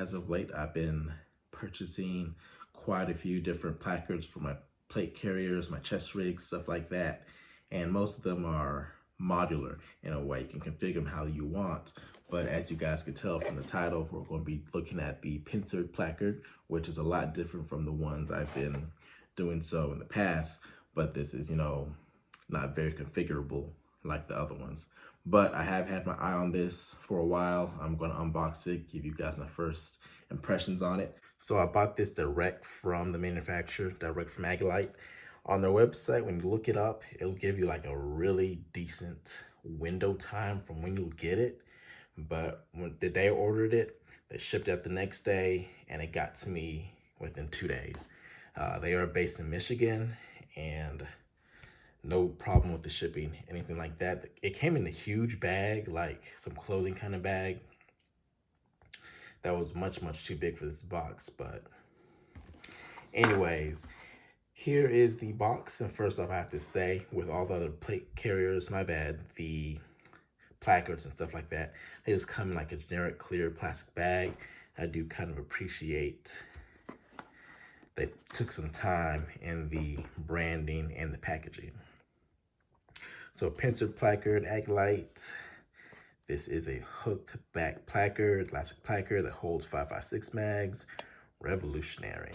as of late, I've been purchasing quite a few different placards for my plate carriers, my chest rigs, stuff like that. And most of them are modular in a way. You can configure them how you want. But as you guys can tell from the title, we're going to be looking at the Pincer placard, which is a lot different from the ones I've been doing so in the past. But this is, not very configurable like the other ones. But I have had my eye on this for a while. I'm going to unbox it, give you guys my first impressions on it. So I bought this direct from the manufacturer, direct from Agilite. On their website, when you look it up, it'll give you like a really decent window time from when you'll get it. But when the day I ordered it, they shipped it the next day and it got to me within 2 days. They are based in Michigan and no problem with the shipping, anything like that. It came in a huge bag, like some clothing kind of bag. That was much, much too big for this box. But anyways, here is the box. And first off, I have to say, with all the other plate carriers, my bad, the placards and stuff like that, they just come in like a generic clear plastic bag. I do kind of appreciate they took some time in the branding and the packaging. So Pincer placard, Agilite. This is a hooked back placard, elastic placard that holds 5.56 mags. Revolutionary.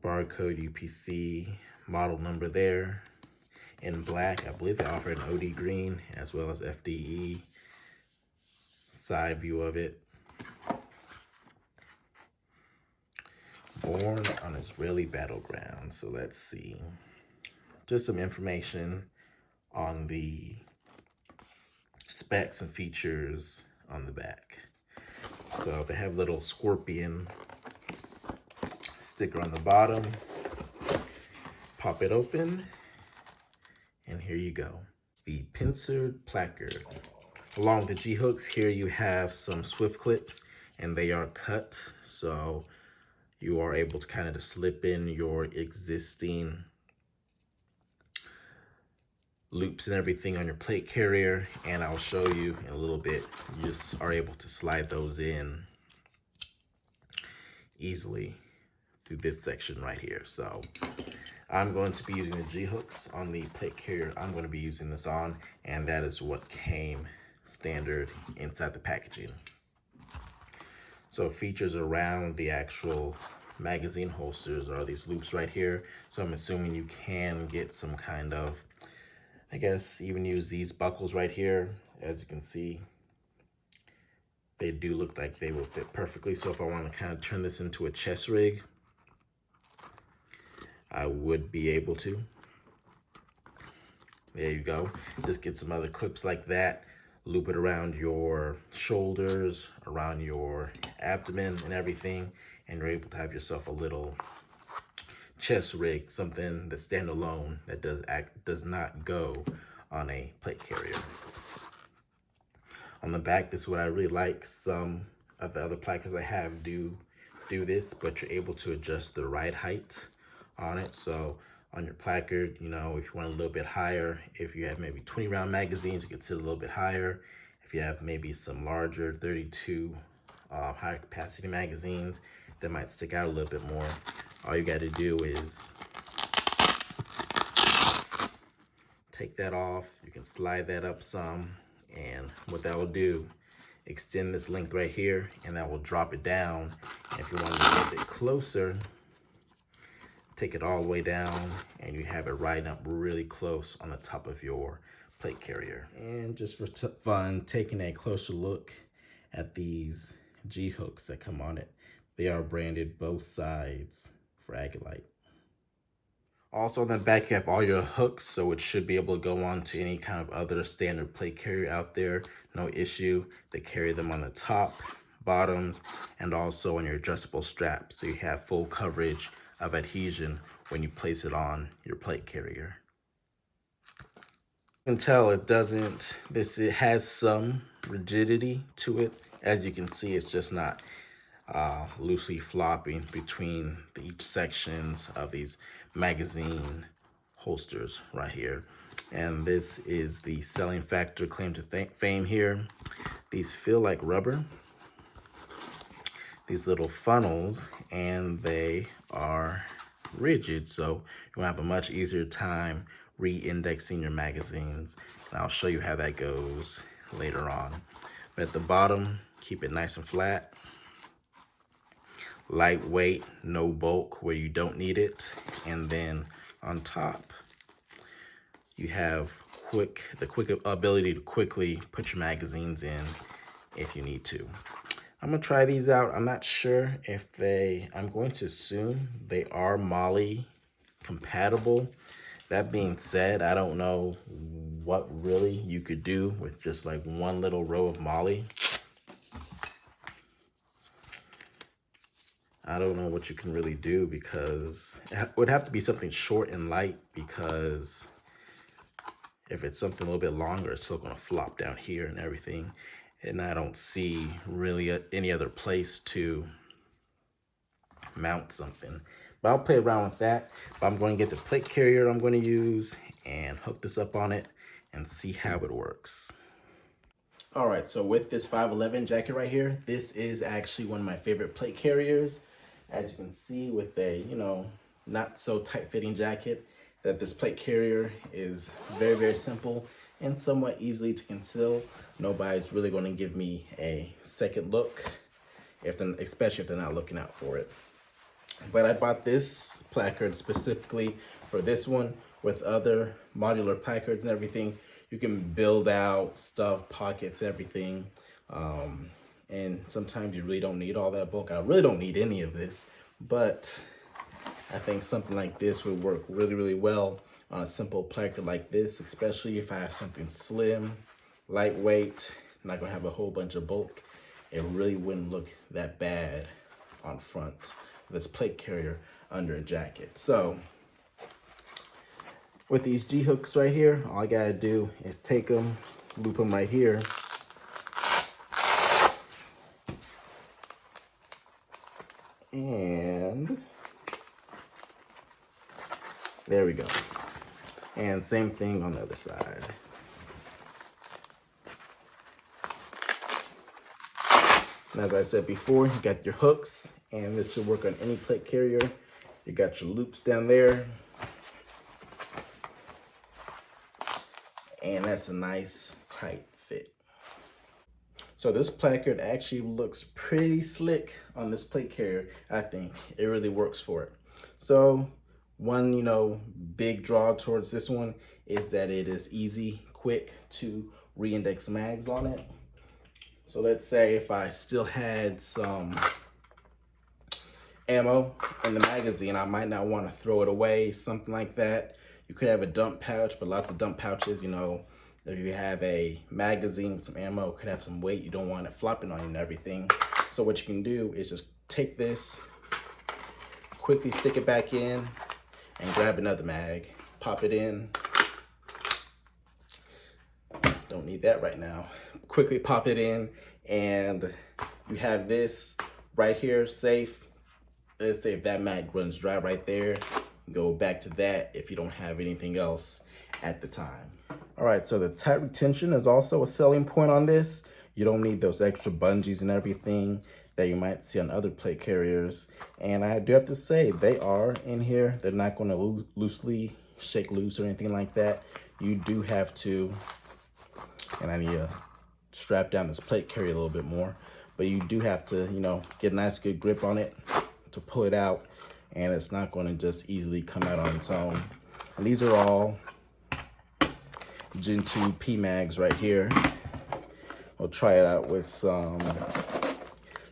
Barcode UPC, model number there. In black, I believe they offer an OD green as well as FDE. Side view of it. Born on Israeli battleground. So let's see. Just some information on the specs and features on the back. So they have little scorpion sticker on the bottom. Pop it open. And here you go, the Pincer placard. Along with the G-hooks, here you have some swift clips, and they are cut, so you are able to kind of just slip in your existing loops and everything on your plate carrier, and I'll show you in a little bit. You just are able to slide those in easily through this section right here. So I'm going to be using the G-hooks on the plate carrier I'm going to be using this on, and that is what came standard inside the packaging. So features around the actual magazine holsters are these loops right here. So I'm assuming you can get some kind of, I guess, even use these buckles right here. As you can see, they do look like they will fit perfectly. So if I want to kind of turn this into a chest rig, I would be able to. There you go. Just get some other clips like that. Loop it around your shoulders, around your abdomen and everything. And you're able to have yourself a little chest rig, something that's standalone that does not go on a plate carrier. On the back, this is what I really like. Some of the other placards I have do this, but you're able to adjust the ride height on it. So on your placard, if you want a little bit higher, if you have maybe 20 round magazines, you can sit a little bit higher. If you have maybe some larger 32 higher capacity magazines that might stick out a little bit more, all you got to do is take that off. You can slide that up some, and what that will do, extend this length right here, and that will drop it down. And if you want it a little bit closer, take it all the way down, and you have it riding up really close on the top of your plate carrier. And just for fun, taking a closer look at these G-hooks that come on it. They are branded both sides for Agilite. Also on the back, you have all your hooks, so it should be able to go on to any kind of other standard plate carrier out there. No issue. They carry them on the top, bottoms, and also on your adjustable straps, so you have full coverage of adhesion when you place it on your plate carrier. You can tell it has some rigidity to it. As you can see, it's just not loosely flopping between each sections of these magazine holsters right here. And this is the selling factor claim to fame here. These feel like rubber, these little funnels, and they are rigid, so you'll have a much easier time re-indexing your magazines. And I'll show you how that goes later on. But at the bottom, keep it nice and flat. Lightweight, no bulk where you don't need it. And then on top, you have the quick ability to quickly put your magazines in if you need to. I'm gonna try these out. I'm not sure if I'm going to assume they are MOLLE compatible. That being said, I don't know what really you could do with just like one little row of MOLLE. I don't know what you can really do, because it would have to be something short and light, because if it's something a little bit longer, it's still gonna flop down here and everything. And I don't see really any other place to mount something. But I'll play around with that. But I'm going to get the plate carrier I'm going to use and hook this up on it and see how it works. All right, so with this 511 jacket right here, this is actually one of my favorite plate carriers. As you can see, with a, not so tight fitting jacket, that this plate carrier is very, very simple and somewhat easily to conceal. Nobody's really going to give me a second look, especially if they're not looking out for it. But I bought this placard specifically for this one. With other modular placards and everything, you can build out stuff, pockets, everything. And sometimes you really don't need all that bulk. I really don't need any of this, but I think something like this would work really, really well on a simple placard like this, especially if I have something slim, lightweight, not gonna have a whole bunch of bulk. It really wouldn't look that bad on front of this plate carrier under a jacket. So with these G hooks right here, all I gotta do is take them, loop them right here, and there we go. And same thing on the other side. And as I said before, you got your hooks, and this should work on any plate carrier. You got your loops down there. And that's a nice tight fit. So this placard actually looks pretty slick on this plate carrier. I think it really works for it. So one, big draw towards this one is that it is easy, quick to re-index mags on it. So let's say if I still had some ammo in the magazine, I might not want to throw it away, something like that. You could have a dump pouch, but lots of dump pouches, if you have a magazine with some ammo, it could have some weight. You don't want it flopping on you and everything. So what you can do is just take this, quickly stick it back in, and grab another mag, pop it in. Don't need that right now. Quickly pop it in, and you have this right here safe. Let's say if that mag runs dry right there, go back to that if you don't have anything else at the time. All right, so the tight retention is also a selling point on this. You don't need those extra bungees and everything that you might see on other plate carriers. And I do have to say, they are in here. They're not going to loosely shake loose or anything like that. You do have to, and I need to strap down this plate carrier a little bit more, but you do have to, get a nice good grip on it to pull it out, and it's not going to just easily come out on its own. And these are all Gen 2 P-Mags right here. We'll try it out with some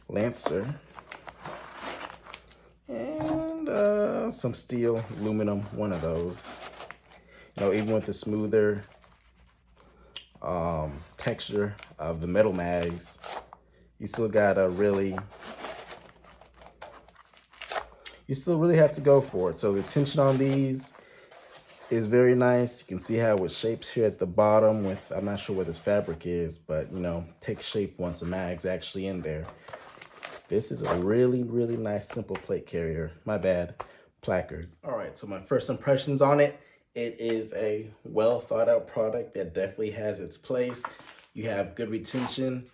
Lancer and some steel aluminum, one of those. Even with the smoother texture of the metal mags, you still really have to go for it. So the tension on these is very nice. You can see how it shapes here at the bottom with, I'm not sure what this fabric is, but takes shape once the mag's actually in there. This is a really, really nice simple plate carrier. My bad, placard. All right, so my first impressions on it. It is a well thought out product that definitely has its place. You have good retention.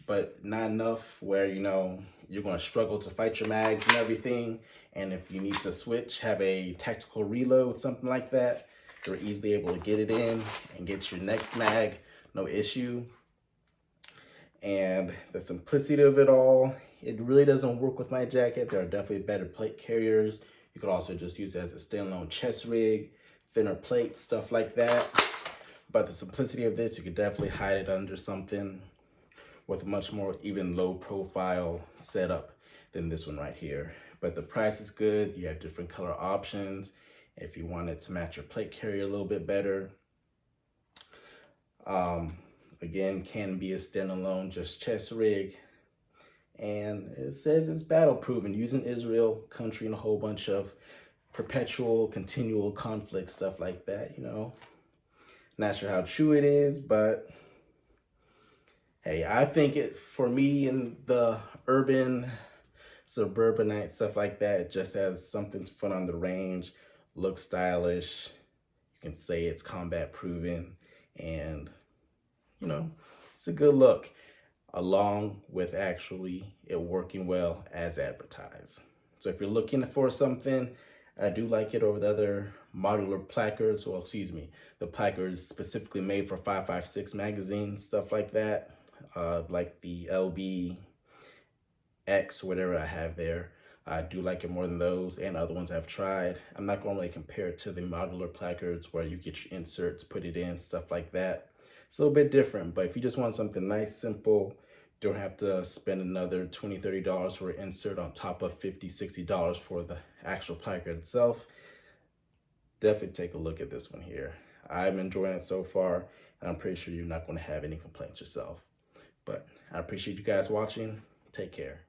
but not enough where, you know, you're going to struggle to fight your mags and everything. And if you need to switch, have a tactical reload, something like that, you're easily able to get it in and get your next mag, no issue. And the simplicity of it all, it really doesn't work with my jacket. There are definitely better plate carriers. You could also just use it as a standalone chest rig, thinner plates, stuff like that. But the simplicity of this, you could definitely hide it under something with a much more even low profile setup than this one right here. But the price is good. You have different color options if you want it to match your plate carrier a little bit better. Again, can be a standalone just chest rig. And it says it's battle proven, using Israel, country, and a whole bunch of perpetual, continual conflict, stuff like that, you know. Not sure how true it is, but hey, I think it, for me, in the urban, suburbanite, stuff like that, it just has something fun on the range, looks stylish. You can say it's combat proven, and you know, it's a good look, along with actually it working well as advertised. So if you're looking for something, I do like it over the other modular placards, well, excuse me, the placards specifically made for 5.56 magazines, stuff like that, like the LB X, whatever I have there. I do like it more than those and other ones I've tried. I'm not going to really compare it to the modular placards where you get your inserts, put it in, stuff like that. It's a little bit different, but if you just want something nice, simple, don't have to spend another $20, $30 for an insert on top of $50, $60 for the actual placard itself, definitely take a look at this one here. I'm enjoying it so far, and I'm pretty sure you're not going to have any complaints yourself. But I appreciate you guys watching. Take care.